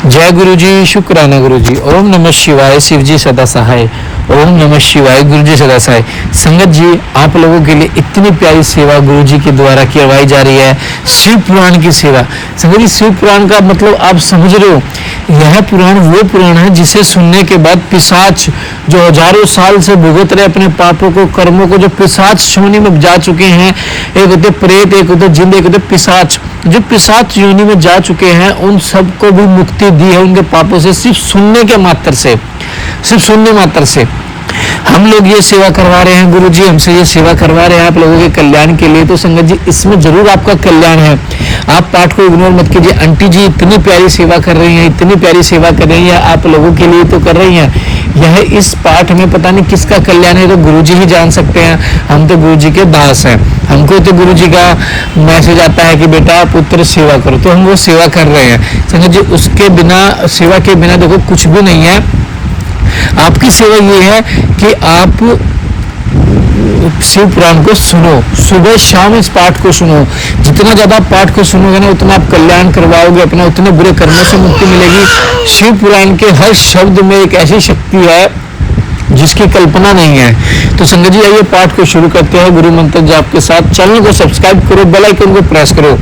जय गुरु जी, शुक्राना गुरु जी। ओम नमः शिवाय, शिव जी सदा सहाय। ओम नमः शिवाय, गुरु जी सदा सहाय। संगत जी, आप लोगों के लिए इतनी प्यारी सेवा गुरु जी के द्वारा करवाई जा रही है, शिव पुराण की सेवा। संगत जी, शिव पुराण का मतलब आप समझ रहे हो, यह पुराण वो पुराण है जिसे सुनने के बाद पिशाच जो हजारों साल से भुगत रहे अपने पापों को, कर्मों को, जो पिशाच योनि में जा चुके हैं, एक होते प्रेत, एक होते जिंद, एक होते पिशाच, जो पिशाच योनि में जा चुके हैं, उन सबको भी मुक्ति दी है उनके पापों से, सिर्फ सुनने के मात्र से, सिर्फ सुनने मात्र से। हम लोग ये सेवा करवा रहे हैं, गुरु जी हमसे ये सेवा करवा रहे हैं आप लोगों के कल्याण के लिए। तो संगत जी, इसमें जरूर आपका कल्याण है। आप पाठ को इग्नोर मत कीजिए। आंटी जी इतनी प्यारी सेवा कर रही हैं, इतनी प्यारी सेवा कर रही हैं, आप लोगों के लिए तो कर रही हैं। यह इस पाठ में पता नहीं किसका कल्याण है, तो गुरु जी ही जान सकते हैं। हम तो गुरु जी के दास हैं। हमको तो गुरु जी का मैसेज आता है कि बेटा पुत्र सेवा करो, तो हम वो सेवा कर रहे हैं। संगत जी, उसके बिना, सेवा के बिना देखो कुछ भी नहीं है। आपकी सेवा ये है कि आप शिव पुराण को सुनो, सुबह शाम इस पाठ को सुनो। जितना ज्यादा पाठ को सुनोगे ना, उतना आप कल्याण करवाओगे अपना, उतने बुरे कर्मों से मुक्ति मिलेगी। शिव पुराण के हर शब्द में एक ऐसी शक्ति है जिसकी कल्पना नहीं है। तो संगत जी, आइए पाठ को शुरू करते हैं गुरु मंत्र जाप के साथ। चैनल को सब्सक्राइब करो, बेल आइकन को प्रेस करो,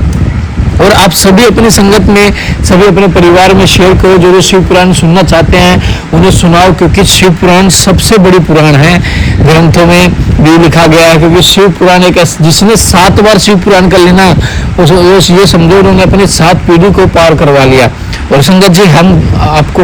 और आप सभी अपनी संगत में, सभी अपने परिवार में शेयर करो। जो शिव पुराण सुनना चाहते हैं उन्हें सुनाओ, क्योंकि शिव पुराण सबसे बड़ी पुराण है। ग्रंथों में भी लिखा गया है, क्योंकि शिव पुराण एक जिसने 7 बार शिव पुराण कर लेना, उस ये समझो उन्होंने अपनी 7 पीढ़ी को पार करवा लिया। और संगत जी, हम आपको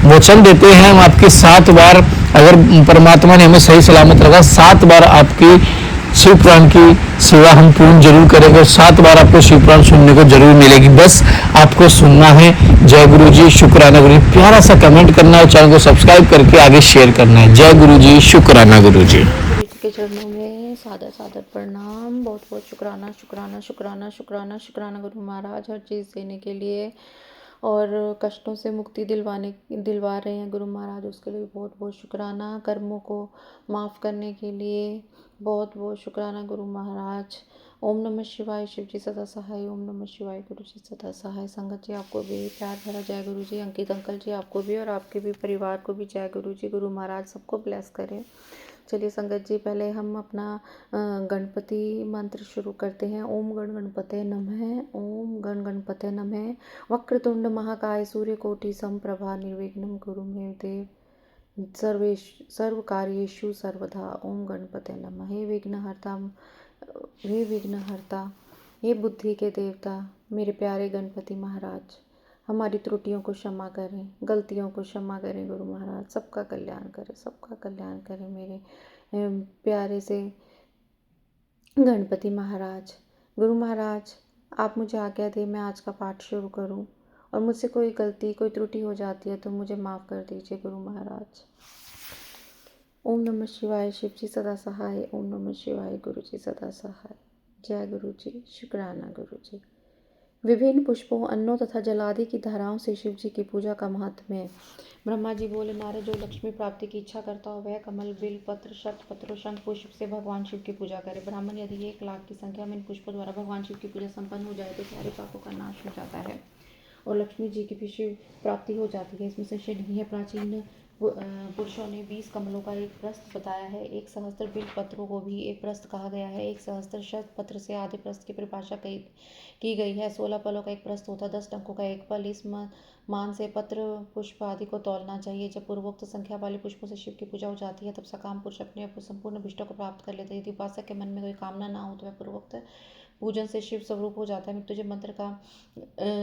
वचन देते हैं, हम आपकी 7 बार, अगर परमात्मा ने हमें सही सलामत रखा, 7 बार आपकी शिव पुराण की सेवा हम पूर्ण जरूर करेंगे, और 7 बार आपको शिव पुराण सुनने को जरूर मिलेगी। बस आपको सुनना है। जय गुरु जी, शुक्राना गुरु जी। प्यारा सा कमेंट करना है, चैनल को सब्सक्राइब करके आगे शेयर करना है। जय गुरु जी, शुक्राना गुरु जी। गुरु जी के चरणों में सादर सादर प्रणाम। बहुत बहुत शुक्राना शुक्राना शुक्राना शुक्राना शुक्राना गुरु महाराज, हर चीज़ देने के लिए और कष्टों से मुक्ति दिलवा रहे हैं गुरु महाराज, उसके लिए बहुत बहुत शुक्राना। कर्मों को माफ़ करने के लिए बहुत बहुत शुक्राना गुरु महाराज। ओम नमः शिवाय, शिव जी सदा सहाय। ओम नमः शिवाय, गुरु जी सदा सहाय। संगत जी, आपको भी प्यार भरा जय गुरु जी। अंकित अंकल जी, आपको भी और आपके भी परिवार को भी जय गुरु जी। गुरु महाराज सबको ब्लेस करें। चलिए संगत जी, पहले हम अपना गणपति मंत्र शुरू करते हैं। ओम गण गणपते नमः। ओम गण गणपते नमः। वक्रतुंड महाकाय सूर्यकोटि समप्रभा निर्विघ्नं कुरु मे देव सर्व कार्येषु सर्वदा। ओम गणपते नमः। हे विघ्नहर्ता, हे बुद्धि के देवता, मेरे प्यारे गणपति महाराज, हमारी त्रुटियों को क्षमा करें, गलतियों को क्षमा करें गुरु महाराज। सबका कल्याण करें, सबका कल्याण करें मेरे प्यारे से गणपति महाराज। गुरु महाराज, आप मुझे आज्ञा दें, मैं आज का पाठ शुरू करूं, और मुझसे कोई गलती, कोई त्रुटि हो जाती है तो मुझे माफ़ कर दीजिए गुरु महाराज। ओम नमः शिवाय, शिव जी सदा सहाय। ओम नमः शिवाय, गुरु जी सदा सहाय। जय गुरु जी, शुक्राना गुरु जी। विभिन्न पुष्पों, अन्नों तथा जलादि की धाराओं से शिव जी की पूजा का महत्व है। ब्रह्मा जी बोले, नारद, जो लक्ष्मी प्राप्ति की इच्छा करता हो वह कमल, बिल पत्र, शत पत्र, शंख पुष्प से भगवान शिव की पूजा करे। ब्राह्मण, यदि 1 लाख की संख्या में इन पुष्पों द्वारा भगवान शिव की पूजा संपन्न हो जाए तो सारे पापों का नाश हो जाता है और लक्ष्मी जी की भी शिव प्राप्ति हो जाती है। इसमें संशय नहीं है। प्राचीन पुरुषों ने 20 कमलों का एक प्रस्थ बताया है। 1 सहस्त्र बिल पत्रों को भी एक प्रस्थ कहा गया है। 1 सहस्त्र शत पत्र से आधे प्रस्थ की परिभाषा की गई है। 16 फलों का एक प्रस्थ होता, 10 टंकों का एक फल। इस मान से पत्र, पुष्प आदि को तौलना चाहिए। जब पूर्वोक्त संख्या वाले पुष्पों से शिव की पूजा हो जाती है, तब सकाम पुरुष अपने संपूर्ण अभिष्टों को प्राप्त कर लेते हैं। यदि उपासक के मन में कोई कामना ना हो तो वह पूर्वोक्त पूजन से शिव स्वरूप हो जाता है। मृत्युंजय मंत्र का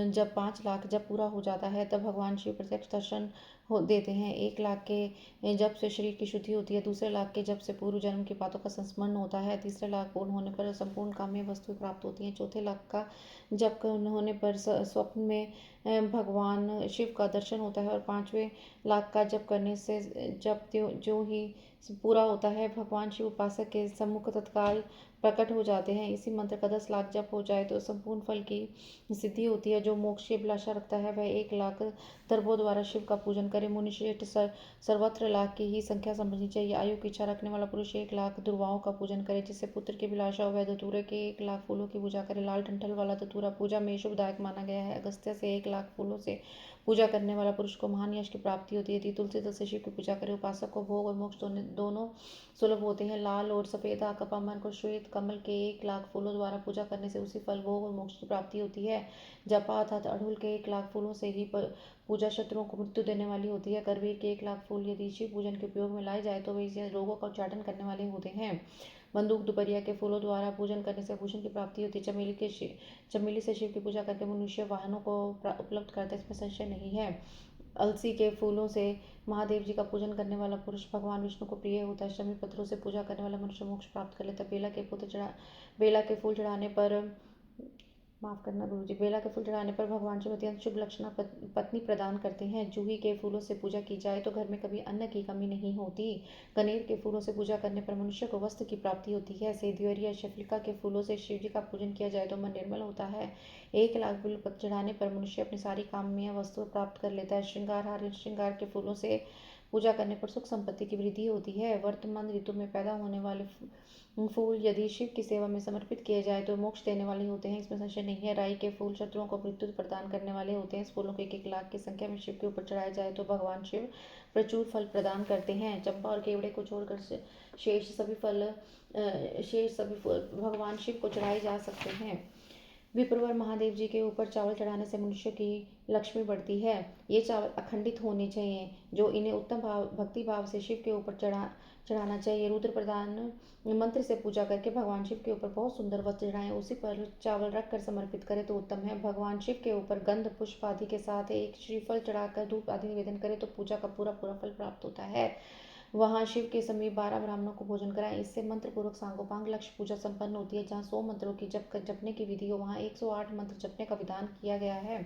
जब 5 लाख जब पूरा हो जाता है, तब भगवान शिव प्रत्यक्ष दर्शन देते हैं। 1 लाख के जब से शरीर की शुद्धि होती है। 2 लाख के जब से पूर्व जन्म की बातों का संस्मरण होता है। 3 लाख पूर्ण होने पर संपूर्ण काम्य वस्तुएं प्राप्त होती हैं। 4 लाख का जब होने पर स्वप्न में भगवान शिव का दर्शन होता है। और 5वें लाख का जप करने से जब जो ही पूरा होता है, भगवान शिव उपासक के सम्मुख तत्काल प्रकट हो जाते हैं। इसी मंत्र का 10 लाख जप हो जाए तो संपूर्ण फल की सिद्धि होती है। जो मोक्ष की अभिलाषा रखता है वह 1 लाख दर्भों द्वारा शिव का पूजन करे। मुनिश्रेष्ठ सर्वत्र लाख की ही संख्या समझनी चाहिए। आयु की इच्छा रखने वाला पुरुष 1 लाख दुर्वाओं का पूजन करे। जिससे पुत्र की अभिलाषा हो वह धतूरे के 1 लाख फूलों की पूजा करे। लाल डंठल वाला धतूरा पूजा में शुभदायक माना गया है। अगस्त्य से 1 लाख फूलों से पूजा करने वाला पुरुष को महान यश की प्राप्ति होती है। यदि तुलसी दल से शिव की पूजा करे उपासक को भोग और मोक्ष दोनों सुलभ होते हैं। लाल और सफेद आक कपामन को श्वेत कमल के 1 लाख फूलों द्वारा पूजा करने से उसी फल भोग और मोक्ष की प्राप्ति होती है। जपा अर्थात अड़हुल के 1 लाख फूलों से ही पूजा शत्रुओं को मृत्यु देने वाली होती है। करवीर के 1 लाख फूल यदि शिव पूजन के उपयोग में लाए जाए तो वे इस रोगों का उच्चाटन करने वाले होते हैं। बंदूक दुपहिया के फूलों द्वारा पूजन करने से भूषण की प्राप्ति होती है। चमेली से शिव की पूजा करके मनुष्य वाहनों को उपलब्ध करता है, इसमें संशय नहीं है। अलसी के फूलों से महादेव जी का पूजन करने वाला पुरुष भगवान विष्णु को प्रिय होता है। शमी पत्रों से पूजा करने वाला मनुष्य मोक्ष प्राप्त कर लेता है। बेला के फूल चढ़ाने पर माफ करना गुरुजी, बेला के फूल चढ़ाने पर भगवान शिव अत्यंत शुभ लक्षणा पत्नी प्रदान करते हैं। जूही के फूलों से पूजा की जाए तो घर में कभी अन्न की कमी नहीं होती। कनेर के फूलों से पूजा करने पर मनुष्य को वस्त्र की प्राप्ति होती है। सेद्योरी या शफलिका के फूलों से शिव जी का पूजन किया जाए तो मन निर्मल होता है। 1 लाख बिल्व पत्र चढ़ाने पर मनुष्य अपनी सारी कामनीय वस्तुएं प्राप्त कर लेता है। श्रृंगार के फूलों से पूजा करने पर सुख संपत्ति की वृद्धि होती है। वर्तमान ऋतु में पैदा होने वाले फूल यदि शिव की सेवा में समर्पित किए जाए तो मोक्ष देने वाले होते हैं, इसमें संशय नहीं है। राई के फूल शत्रुओं को मृत्यु प्रदान करने वाले होते हैं। इस फूलों को 1-1 लाख की संख्या में शिव के ऊपर चढ़ाया जाए तो भगवान शिव प्रचुर फल प्रदान करते हैं। चंपा और केवड़े को छोड़कर शेष सभी फल भगवान शिव को चढ़ाए जा सकते हैं। विप्रवर महादेव जी के ऊपर चावल चढ़ाने से मनुष्य की लक्ष्मी बढ़ती है। ये चावल अखंडित होने चाहिए। जो इन्हें उत्तम भक्ति भाव से शिव के ऊपर चढ़ाना चाहिए। रुद्र प्रदान मंत्र से पूजा करके भगवान शिव के ऊपर बहुत सुंदर वस्त्र चढ़ाएं, उसी पर चावल रखकर समर्पित करें तो उत्तम है। भगवान शिव के ऊपर गंध पुष्प आदि के साथ एक श्रीफल चढ़ाकर धूप आदि निवेदन करें तो पूजा का पूरा फल प्राप्त होता है। वहां शिव के समीप 12 ब्राह्मणों को भोजन कराएं, इससे मंत्र पूर्वक सांगोपांग लक्ष्य पूजा संपन्न होती है। जहाँ 100 मंत्रों की जपने की विधि हो वहाँ 108 मंत्र जपने का विधान किया गया है।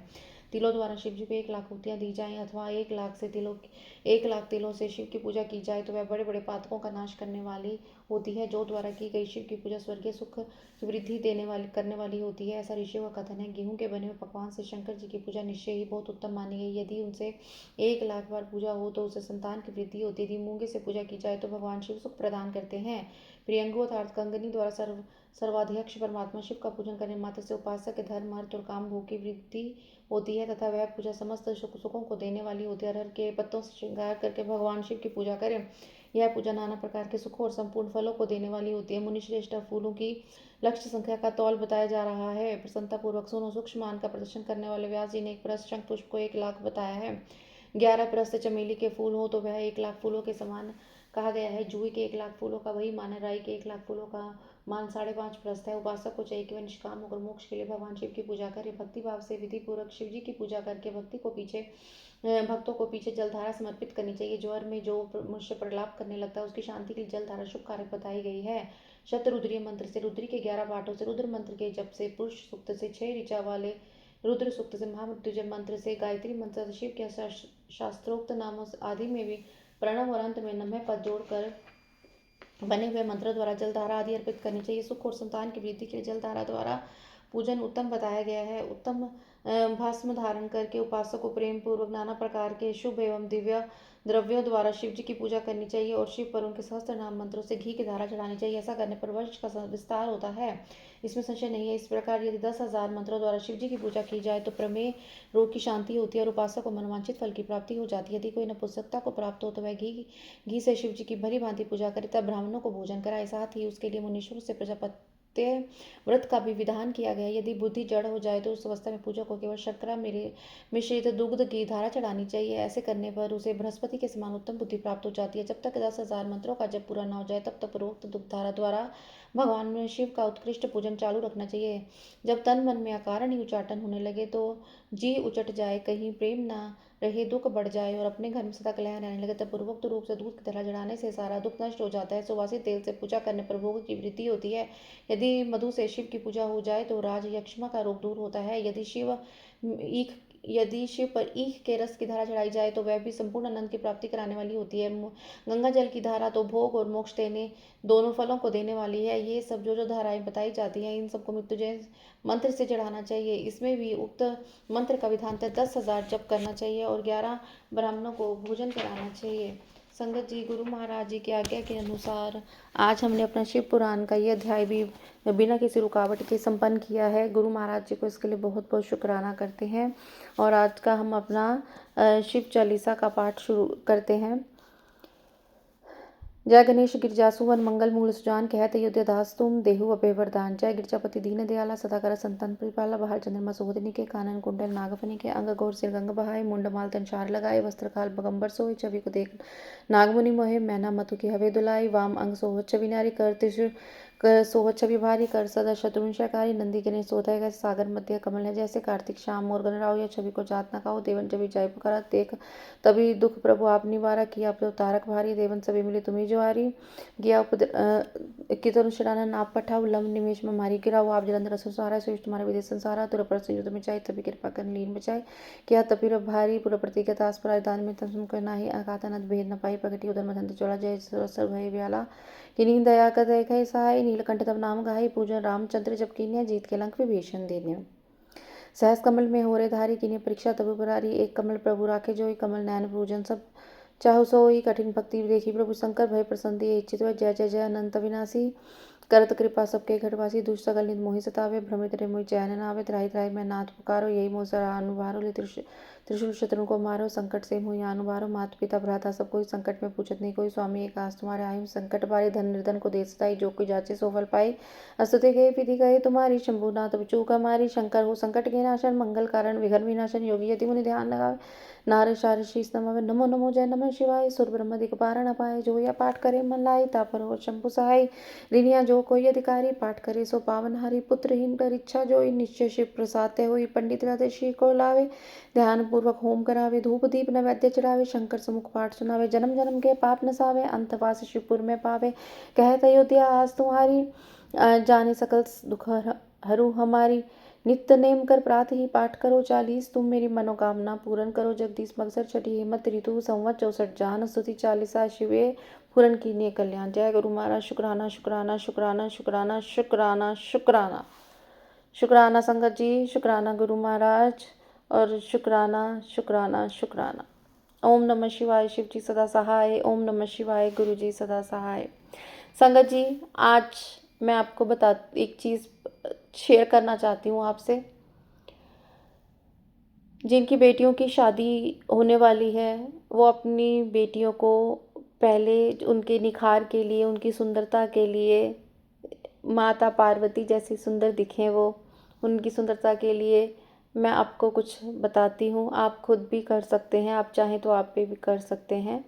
तिलों द्वारा शिव जी को 1 लाख हुतियाँ दी जाएं अथवा 1 लाख तिलों से शिव की पूजा की जाए तो वह बड़े बड़े पातकों का नाश करने वाली होती है। जो द्वारा की गई शिव की पूजा स्वर्गीय सुख की वृद्धि करने वाली होती है, ऐसा ऋषियों का कथन है। गेहूं के बने हुए पकवान से शंकर जी की पूजा निश्चय ही बहुत उत्तम मानी गई। यदि उनसे 1 लाख बार पूजा हो तो उसे संतान की वृद्धि होती है। यदि मूंगे से पूजा की जाए तो भगवान शिव सुख प्रदान करते हैं। प्रियंगु अर्थात कंगनी द्वारा सर्वाध्यक्ष परमात्मा शिव का पूजन करने मात्र से उपासक के धर्म अर्थ और काम भोग की वृद्धि होती है तथा वह पूजा समस्त सुखों को देने वाली होती है। अरहर के पत्तों से श्रृंगार करके भगवान शिव की पूजा करें। यह पूजा नाना प्रकार के सुखों और संपूर्ण फलों को देने वाली होती है। मुनिश्रेष्ठ फूलों की लक्ष्य संख्या का तौल बताया जा रहा है। प्रसन्नता पूर्वक सुनो। सूक्ष्म मान का प्रदर्शन करने वाले व्यास जी ने एक प्रस्थ शंख पुष्प को 1 लाख बताया है। 11 प्रस्थ चमेली के फूल हो तो वह 1 लाख फूलों के समान कहा गया है। जूही के 1 लाख फूलों का वही मान है। राई के 1 लाख फूलों का मान 5.5 प्रस्थ है। उपासक को चाहिए कि वह निष्काम होकर मोक्ष के लिए भगवान शिव की पूजा करे। भक्ति भाव से विधि पूर्वक शिव जी की पूजा करके भक्तों को पीछे जलधारा समर्पित करनी चाहिए। ज्वर में जो मनुष्य प्रलाप करने लगता है उसकी शांति के लिए जलधारा शुभ कारक बताई गई है। शतरुद्रीय मंत्र से रुद्री के 11 पाठों से रुद्र मंत्र के जप से पुरुष सूक्त से 6 ऋचा वाले रुद्र सूक्त से महामृत्युंजय मंत्र से गायत्री मंत्र से शिव के शास्त्रोक्त नामों आदि में भी प्रणव और अंत में नमः पद जोड़कर बने हुए मंत्रों द्वारा जलधारा आदि अर्पित करनी चाहिए। सुख और संतान की वृद्धि के लिए जलधारा द्वारा पूजन उत्तम बताया गया है। उत्तम भस्म धारण करके उपासक को प्रेम पूर्वक नाना प्रकार के शुभ एवं दिव्य द्रव्यों द्वारा शिव जी की पूजा करनी चाहिए और शिव पर उनके सहस्त्र नाम मंत्रों से घी की धारा चढ़ानी चाहिए। ऐसा करने पर वंश का विस्तार होता है, इसमें संशय नहीं है। इस प्रकार यदि 10,000 मंत्रों द्वारा शिव जी की पूजा की जाए तो प्रमेय रोग की शांति होती है और उपासक को मनवांछित फल की प्राप्ति हो जाती है। यदि कोई नपुंसकता को प्राप्त हो तो वह घी से शिव जी की भली भांति पूजा करे तब ब्राह्मणों को भोजन कराए। साथ ही उसके लिए मुनीश्वर से प्रजापति व्रत का भी विधान किया गया। यदि बुद्धि जड़ हो जाए तो उस अवस्था में पूजा को केवल शर्करा मिश्रित दुग्ध की धारा चढ़ानी चाहिए। ऐसे करने पर उसे बृहस्पति के समान उत्तम बुद्धि प्राप्त हो जाती है। जब तक 10,000 मंत्रों का जब पूरा न हो जाए तब तक पूर्वोक्त दुग्ध धारा द्वारा भगवान शिव का उत्कृष्ट पूजन चालू रखना चाहिए। जब तन मन में अकारण ही उच्चाटन होने लगे तो जी उचट जाए, कहीं प्रेम ना रहे, दुख बढ़ जाए और अपने घर में सदा कलह रहने लगे तब पूर्वोक्त रूप से दूध की तरह चढ़ाने से सारा दुख नष्ट हो जाता है। सुवासित तेल से पूजा करने पर भोग की वृद्धि होती है। यदि मधु से शिव की पूजा हो जाए तो राज यक्षमा का रोग दूर होता है। यदि शिव यदि शिव पर ईख के रस की धारा चढ़ाई जाए तो वह भी संपूर्ण आनंद की प्राप्ति कराने वाली होती है। गंगा जल की धारा तो भोग और मोक्ष देने दोनों फलों को देने वाली है। ये सब जो जो धाराएं बताई जाती हैं इन सबको मृत्युंजय मंत्र से चढ़ाना चाहिए। इसमें भी उक्त मंत्र का विधान है 10,000 जप करना चाहिए और 11 ब्राह्मणों को भोजन कराना चाहिए। संगत जी, गुरु महाराज जी की आज्ञा के अनुसार आज हमने अपना शिव पुराण का ये अध्याय भी बिना किसी रुकावट के संपन्न किया है। गुरु महाराज जी को इसके लिए बहुत बहुत शुक्राना करते हैं। और आज का हम अपना शिव चालीसा का पाठ शुरू करते हैं। जय गणेश गिरजासुवन मंगल मूल सुजान कहत अयोध्या दास तुम देहु अभय वरदान। जय गिरजापति दीन दयाला सदाकर संतन परिपाला बहार चंद्रमा सोहदनी के कानन कुंडल नागफनी के अंग गौर सिर गंग बहाय मुंड माल तंचार लगाए वस्त्र काल बगंबर सोए छवि को देख नागमुनि मोहे मैना मतु की हवे दुलाई वाम अंग सोह छवि नारी कर त्रिशूल सोह छवि भारी कर सदा शत्रुंशकारी नंदी गणेश सोता है सागर मध्य कमल है जैसे कार्तिक श्याम मोर गण राव या छवि को जात न खाओ देवन जबी जय पुकारा देख तभी दुख प्रभु आप निवारा किया आप तारक भारी देवन सभी मिले तुम्हें ज्वारी गया कितनु शराना नाप पठाओ लम निमेश में मारी गिराओ आप जलंधर संसारा श्रेष्ठ तुम्हारा विदेश संसारा तुर पर युद्ध में चाहे तभी कृपा कर लीन बचाए क्या तपीर भारी पुर प्रतिगत आस पर दान में तम करना ही अकाता नद भेद न पाई प्रगति उधर मधंत चोला जय सर भय व्याला किन्हीं दया कर देखे सहाय नीलकंठ तब नाम गाई पूजन रामचंद्र जब कीन्या जीत के लंक विभीषण देने सहस कमल में हो रे धारी किन्हीं परीक्षा तब बुरारी एक कमल प्रभु राखे जोई कमल नैन पूजन सब चाहु सोई कठिन भक्ति देखी प्रभु शंकर भय प्रसन्न इच्छित जय जय जय अनंत विनाशी करत कृपा सबके घटवासी दुष्ट सकल नित मोहि सतावे भ्रमित रे मोहि चैन न आवे त्राहि त्राहि मैं नाथ पुकारो यही मोह सरा अनुभारो ले त्रिशूल शत्रु को मारो संकट से मोहि अनुभारो माता पिता भ्राता सब कोई संकट में पूछत नहीं कोई स्वामी एक आस तुम्हारे आयु संकट बारे धन निर्धन को दे सताई जो कोई जाचे सो फल पाई अस्तुति गए विधि गए तुम्हारी शंभुनाथ चूक हमारी शंकर हो संकट के नाशन मंगल कारण विघ्न विनाशन योगी यदि मुनि ध्यान लगावे नारे शार शीस नमावे नमो नमो जय नमः शिवाय सुर ब्रह्म दिक पारण अपाए जो या पाठ करे मन लाई तापर हो शंभु सहाय ऋणिया जो कोई अधिकारी पाठ करे सो पावन हरि पुत्रहीन पर इच्छा जोई निश्चय शिव प्रसाद हुई पंडित राधे श्री को लावे ध्यान पूर्वक होम करावे धूप दीप नैवेद्य चढ़ावे शंकर समुख पाठ सुनावे जन्म जन्म के पाप नसावे अंतवास शिवपुर में पावे कहत अयोध्या आज तुम्हारी जाने सकल दुख हरू हमारी नित्य नेम कर प्रात ही पाठ करो 40 तुम मेरी मनोकामना पूर्ण करो जगदीश मगसर छठी हेमत ऋतु संवत 64 जान स्तुति 40 शिवे पूर्ण कीन्य कल्याण। जय गुरु महाराज शुक्राना शुक्राना शुक्राना शुक्राना शुक्राना शुक्राना शुक्राना संगत जी शुक्राना गुरु महाराज और शुक्राना शुक्राना शुक्राना। ओम नमः शिवाय शिव जी सदा सहाय। ओम नमः शिवाय गुरु जी सदा सहाय। संगत जी आज मैं आपको एक चीज़ शेयर करना चाहती हूँ आपसे। जिनकी बेटियों की शादी होने वाली है वो अपनी बेटियों को पहले उनके निखार के लिए उनकी सुंदरता के लिए माता पार्वती जैसी सुंदर दिखें वो उनकी सुंदरता के लिए मैं आपको कुछ बताती हूँ। आप खुद भी कर सकते हैं आप चाहें तो आप भी कर सकते हैं।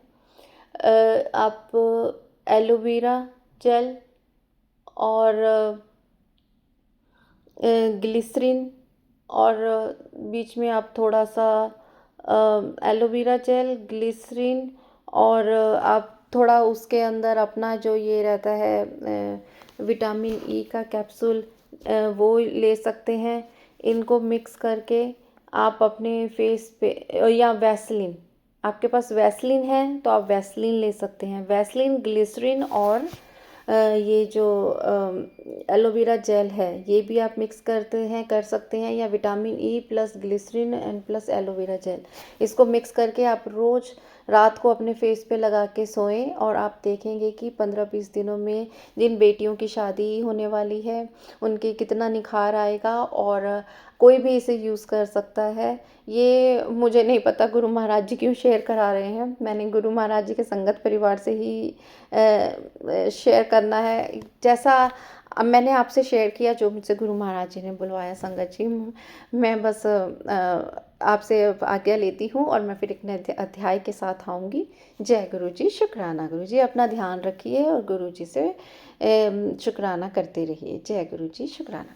आप एलोवेरा जेल और ग्लिसरीन और बीच में आप थोड़ा सा एलोवेरा जेल ग्लिसरीन और आप थोड़ा उसके अंदर अपना जो ये रहता है विटामिन ई का कैप्सूल वो ले सकते हैं। इनको मिक्स करके आप अपने फेस पे या वैसलीन आपके पास वैसलीन है तो आप वैसलीन ले सकते हैं। वैसलीन ग्लिसरीन और ये जो एलोवेरा जेल है ये भी आप मिक्स कर सकते हैं या vitamin E plus glycerine and plus aloe vera gel इसको मिक्स करके आप रोज़ रात को अपने फेस पे लगा के सोएं और आप देखेंगे कि 15-20 दिनों में जिन बेटियों की शादी होने वाली है उनके कितना निखार आएगा और कोई भी इसे यूज़ कर सकता है। ये मुझे नहीं पता गुरु महाराज जी क्यों शेयर करा रहे हैं। मैंने गुरु महाराज जी के संगत परिवार से ही शेयर करना है। जैसा अब मैंने आपसे शेयर किया जो मुझसे गुरु महाराज जी ने बुलवाया। संगत जी मैं बस आपसे आज्ञा लेती हूँ और मैं फिर एक नए अध्याय के साथ आऊँगी। जय गुरु जी शुक्राना। गुरु जी अपना ध्यान रखिए और गुरु जी से शुक्राना करते रहिए। जय गुरु जी शुक्राना।